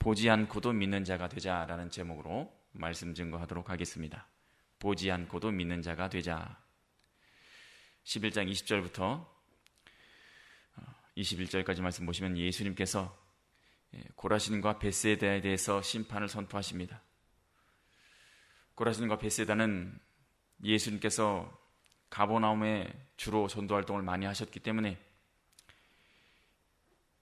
보지 않고도 믿는 자가 되자라는 제목으로 말씀 증거하도록 하겠습니다. 보지 않고도 믿는 자가 되자. 11장 20절부터 21절까지 말씀 보시면 예수님께서 고라신과 벳세다에 대해서 심판을 선포하십니다. 고라신과 벳세다는 예수님께서 가버나움에 주로 전도 활동을 많이 하셨기 때문에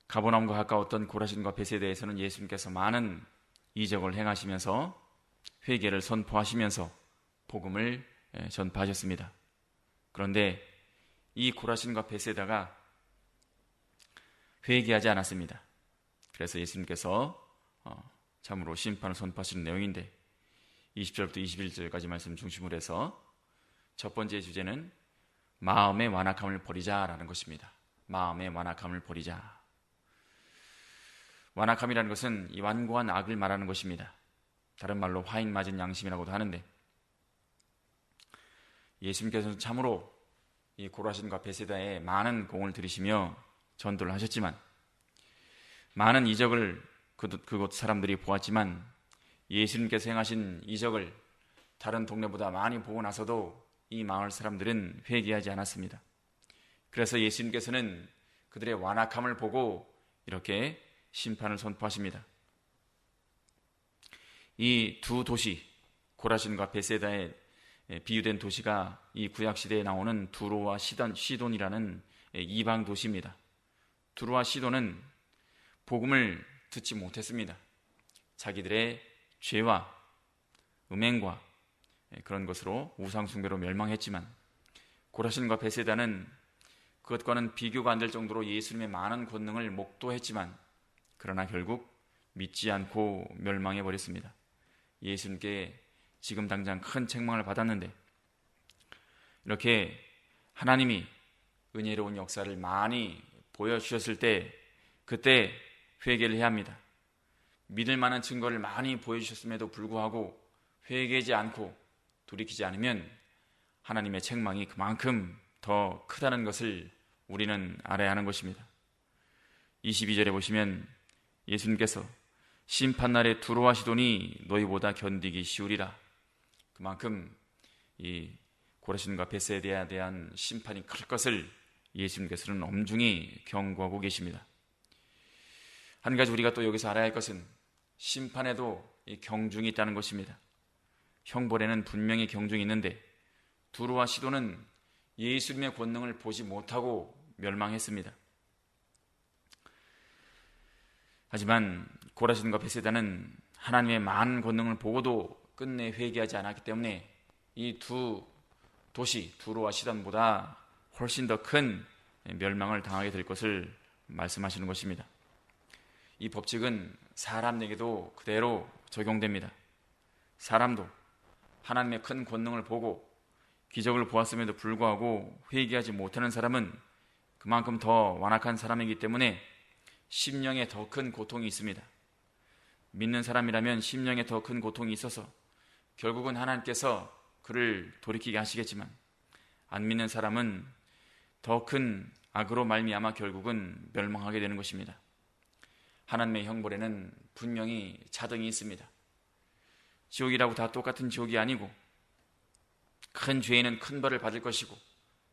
가버나움과 가까웠던 고라신과 벳세다에서는 예수님께서 많은 이적을 행하시면서 회개를 선포하시면서 복음을 전파하셨습니다. 그런데 이 고라신과 벳세다가 회개하지 않았습니다. 그래서 예수님께서 참으로 심판을 선포하시는 내용인데 20절부터 21절까지 말씀 중심으로 해서 첫 번째 주제는 마음의 완악함을 버리자라는 것입니다. 마음의 완악함을 버리자. 완악함이라는 것은 이 완고한 악을 말하는 것입니다. 다른 말로 화인 맞은 양심이라고도 하는데 예수님께서는 참으로 이 고라신과 벳세다에 많은 공을 들이시며 전도를 하셨지만 많은 이적을 그곳 사람들이 보았지만 예수님께서 행하신 이적을 다른 동네보다 많이 보고 나서도 이 마을 사람들은 회개하지 않았습니다. 그래서 예수님께서는 그들의 완악함을 보고 이렇게 심판을 선포하십니다. 이 두 도시 고라신과 벳세다에 비유된 도시가 이 구약시대에 나오는 두로와 시돈이라는 이방 도시입니다. 두로와 시돈은 복음을 듣지 못했습니다. 자기들의 죄와 음행과 그런 것으로 우상숭배로 멸망했지만 고라신과 벳세다는 그것과는 비교가 안 될 정도로 예수님의 많은 권능을 목도했지만 그러나 결국 믿지 않고 멸망해버렸습니다. 예수님께 지금 당장 큰 책망을 받았는데 이렇게 하나님이 은혜로운 역사를 많이 보여주셨을 때 그때 회개를 해야 합니다. 믿을 만한 증거를 많이 보여주셨음에도 불구하고 회개하지 않고 돌이키지 않으면 하나님의 책망이 그만큼 더 크다는 것을 우리는 알아야 하는 것입니다. 22절에 보시면 예수님께서 심판날에 두로와 시돈이 너희보다 견디기 쉬우리라. 그만큼 이 고라신과 벳세다에 대한 심판이 클 것을 예수님께서는 엄중히 경고하고 계십니다. 한 가지 우리가 또 여기서 알아야 할 것은 심판에도 이 경중이 있다는 것입니다. 형벌에는 분명히 경중이 있는데 두로와 시돈은 예수님의 권능을 보지 못하고 멸망했습니다. 하지만 고라신과 벳세다는 하나님의 많은 권능을 보고도 끝내 회개하지 않았기 때문에 이 두 도시 두로와 시돈보다 훨씬 더 큰 멸망을 당하게 될 것을 말씀하시는 것입니다. 이 법칙은 사람에게도 그대로 적용됩니다. 사람도 하나님의 큰 권능을 보고 기적을 보았음에도 불구하고 회개하지 못하는 사람은 그만큼 더 완악한 사람이기 때문에 심령에 더 큰 고통이 있습니다. 믿는 사람이라면 심령에 더 큰 고통이 있어서 결국은 하나님께서 그를 돌이키게 하시겠지만 안 믿는 사람은 더 큰 악으로 말미암아 결국은 멸망하게 되는 것입니다. 하나님의 형벌에는 분명히 차등이 있습니다. 지옥이라고 다 똑같은 지옥이 아니고 큰 죄인은 큰 벌을 받을 것이고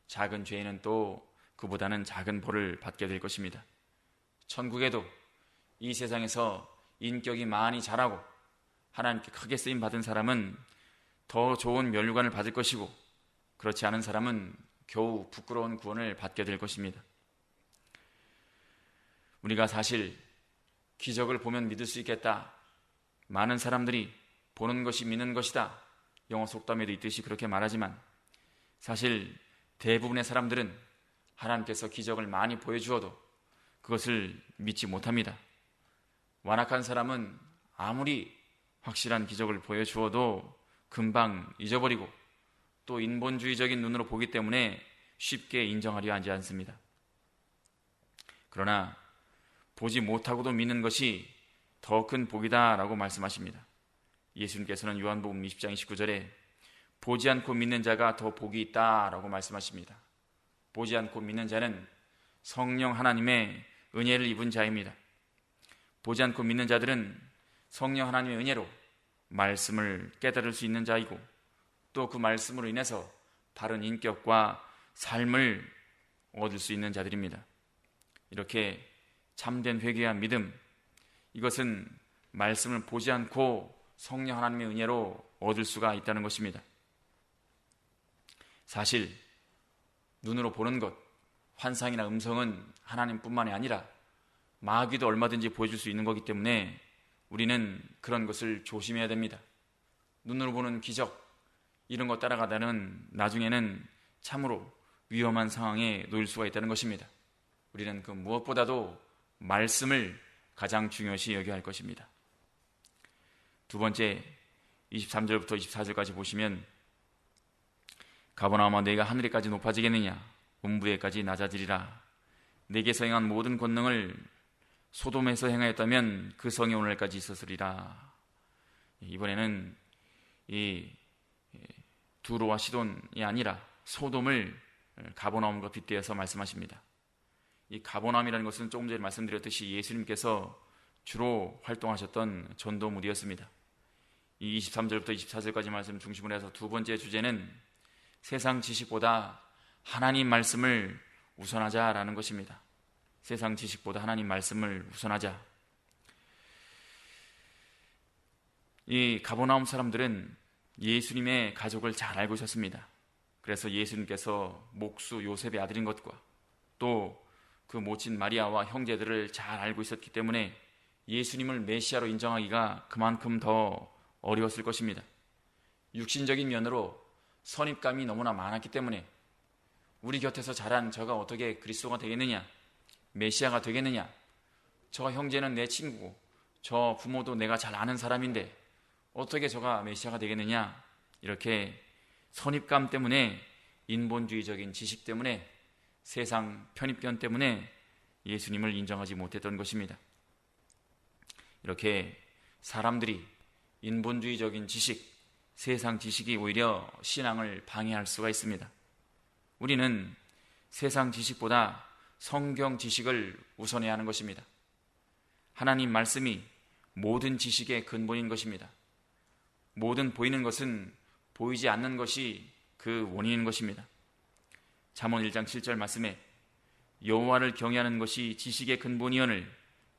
작은 죄인은 또 그보다는 작은 벌을 받게 될 것입니다. 천국에도 이 세상에서 인격이 많이 자라고 하나님께 크게 쓰임 받은 사람은 더 좋은 면류관을 받을 것이고 그렇지 않은 사람은 겨우 부끄러운 구원을 받게 될 것입니다. 우리가 사실 기적을 보면 믿을 수 있겠다. 많은 사람들이 보는 것이 믿는 것이다. 영어 속담에도 있듯이 그렇게 말하지만 사실 대부분의 사람들은 하나님께서 기적을 많이 보여주어도 그것을 믿지 못합니다. 완악한 사람은 아무리 확실한 기적을 보여주어도 금방 잊어버리고 또 인본주의적인 눈으로 보기 때문에 쉽게 인정하려 하지 않습니다. 그러나 보지 못하고도 믿는 것이 더 큰 복이다라고 말씀하십니다. 예수님께서는 요한복음 20장 29절에 보지 않고 믿는 자가 더 복이 있다라고 말씀하십니다. 보지 않고 믿는 자는 성령 하나님의 은혜를 입은 자입니다. 보지 않고 믿는 자들은 성령 하나님의 은혜로 말씀을 깨달을 수 있는 자이고 또 그 말씀으로 인해서 바른 인격과 삶을 얻을 수 있는 자들입니다. 이렇게 참된 회개와 믿음, 이것은 말씀을 보지 않고 성령 하나님의 은혜로 얻을 수가 있다는 것입니다. 사실 눈으로 보는 것, 환상이나 음성은 하나님뿐만이 아니라 마귀도 얼마든지 보여줄 수 있는 거기 때문에 우리는 그런 것을 조심해야 됩니다. 눈으로 보는 기적, 이런 것 따라가다는 나중에는 참으로 위험한 상황에 놓일 수가 있다는 것입니다. 우리는 그 무엇보다도 말씀을 가장 중요시 여겨야 할 것입니다. 두 번째, 23절부터 24절까지 보시면 가버나움아 내가 하늘에까지 높아지겠느냐 음부에까지 낮아지리라. 내게서 행한 모든 권능을 소돔에서 행하였다면 그 성이 오늘까지 있었으리라. 이번에는 이 두로와 시돈이 아니라 소돔을 가버나움과 빗대어서 말씀하십니다. 이 가버나움이라는 것은 조금 전에 말씀드렸듯이 예수님께서 주로 활동하셨던 전도무리였습니다. 이 23절부터 24절까지 말씀 중심으로 해서 두 번째 주제는 세상 지식보다 하나님 말씀을 우선하자라는 것입니다. 세상 지식보다 하나님 말씀을 우선하자. 이 가버나움 사람들은 예수님의 가족을 잘 알고 있었습니다. 그래서 예수님께서 목수 요셉의 아들인 것과 또 그 모친 마리아와 형제들을 잘 알고 있었기 때문에 예수님을 메시아로 인정하기가 그만큼 더 어려웠을 것입니다. 육신적인 면으로 선입감이 너무나 많았기 때문에 우리 곁에서 자란 저가 어떻게 그리스도가 되겠느냐, 메시아가 되겠느냐, 저 형제는 내 친구고 저 부모도 내가 잘 아는 사람인데 어떻게 저가 메시아가 되겠느냐, 이렇게 선입감 때문에, 인본주의적인 지식 때문에, 세상 편입견 때문에 예수님을 인정하지 못했던 것입니다. 이렇게 사람들이 인본주의적인 지식, 세상 지식이 오히려 신앙을 방해할 수가 있습니다. 우리는 세상 지식보다 성경 지식을 우선해야 하는 것입니다. 하나님 말씀이 모든 지식의 근본인 것입니다. 모든 보이는 것은 보이지 않는 것이 그 원인인 것입니다. 잠언 1장 7절 말씀에 여호와를 경외하는 것이 지식의 근본이오늘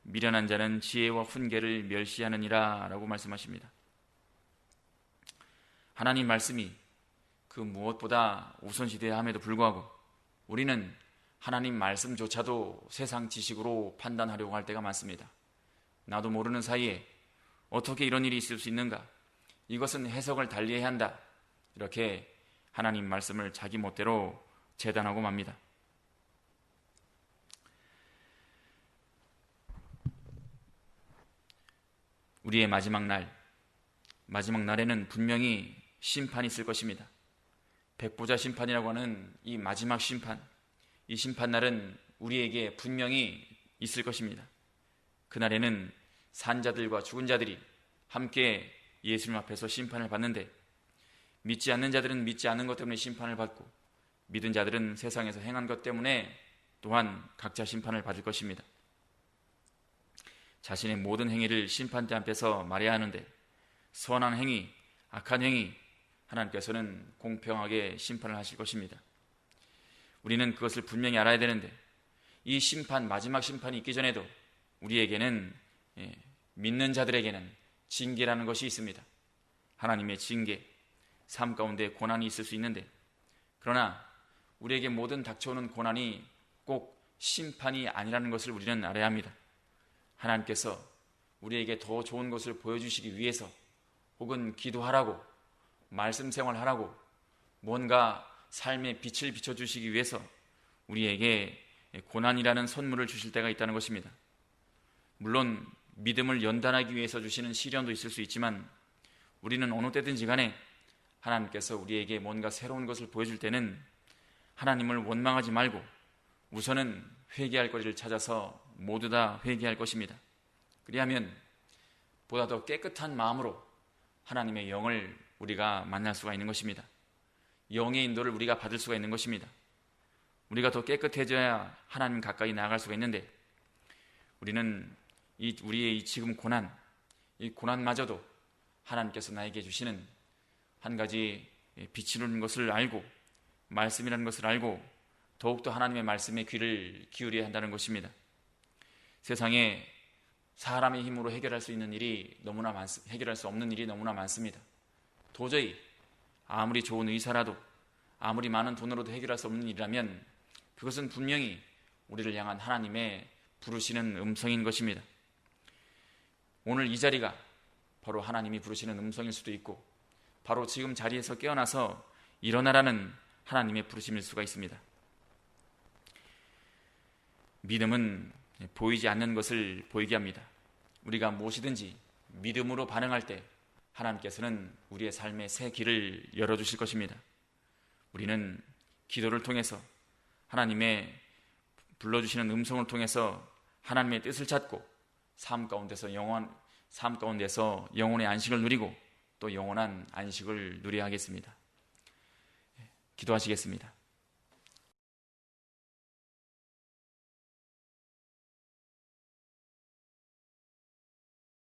미련한 자는 지혜와 훈계를 멸시하느니라 라고 말씀하십니다. 하나님 말씀이 그 무엇보다 우선시되어야 함에도 불구하고 우리는 하나님 말씀조차도 세상 지식으로 판단하려고 할 때가 많습니다. 나도 모르는 사이에 어떻게 이런 일이 있을 수 있는가? 이것은 해석을 달리해야 한다. 이렇게 하나님 말씀을 자기 멋대로 재단하고 맙니다. 우리의 마지막 날에는 분명히 심판이 있을 것입니다. 백보자 심판이라고 하는 이 마지막 심판, 이 심판날은 우리에게 분명히 있을 것입니다. 그날에는 산자들과 죽은 자들이 함께 예수님 앞에서 심판을 받는데 믿지 않는 자들은 믿지 않는 것 때문에 심판을 받고 믿은 자들은 세상에서 행한 것 때문에 또한 각자 심판을 받을 것입니다. 자신의 모든 행위를 심판대 앞에서 말해야 하는데 선한 행위, 악한 행위, 하나님께서는 공평하게 심판을 하실 것입니다. 우리는 그것을 분명히 알아야 되는데 이 심판, 마지막 심판이 있기 전에도 우리에게는 믿는 자들에게는 징계라는 것이 있습니다. 하나님의 징계, 삶 가운데 고난이 있을 수 있는데 그러나 우리에게 모든 닥쳐오는 고난이 꼭 심판이 아니라는 것을 우리는 알아야 합니다. 하나님께서 우리에게 더 좋은 것을 보여주시기 위해서 혹은 기도하라고, 말씀 생활하라고, 뭔가 삶의 빛을 비춰주시기 위해서 우리에게 고난이라는 선물을 주실 때가 있다는 것입니다. 물론 믿음을 연단하기 위해서 주시는 시련도 있을 수 있지만 우리는 어느 때든지 간에 하나님께서 우리에게 뭔가 새로운 것을 보여줄 때는 하나님을 원망하지 말고 우선은 회개할 거리를 찾아서 모두 다 회개할 것입니다. 그리하면 보다 더 깨끗한 마음으로 하나님의 영을 우리가 만날 수가 있는 것입니다. 영의 인도를 우리가 받을 수가 있는 것입니다. 우리가 더 깨끗해져야 하나님 가까이 나아갈 수가 있는데 우리는 우리의 이 지금 고난, 이 고난마저도 하나님께서 나에게 주시는 한 가지 빛이라는 것을 알고, 말씀이라는 것을 알고 더욱더 하나님의 말씀에 귀를 기울여야 한다는 것입니다. 세상에 사람의 힘으로 해결할 수 있는 일이 해결할 수 없는 일이 너무나 많습니다. 도저히 아무리 좋은 의사라도, 아무리 많은 돈으로도 해결할 수 없는 일이라면 그것은 분명히 우리를 향한 하나님의 부르시는 음성인 것입니다. 오늘 이 자리가 바로 하나님이 부르시는 음성일 수도 있고, 바로 지금 자리에서 깨어나서 일어나라는 하나님의 부르심일 수가 있습니다. 믿음은 보이지 않는 것을 보이게 합니다. 우리가 무엇이든지 믿음으로 반응할 때 하나님께서는 우리의 삶의 새 길을 열어주실 것입니다. 우리는 기도를 통해서, 하나님의 불러주시는 음성을 통해서 하나님의 뜻을 찾고 삶 가운데서 영혼의 안식을 누리고 또 영원한 안식을 누려야 하겠습니다. 기도하시겠습니다.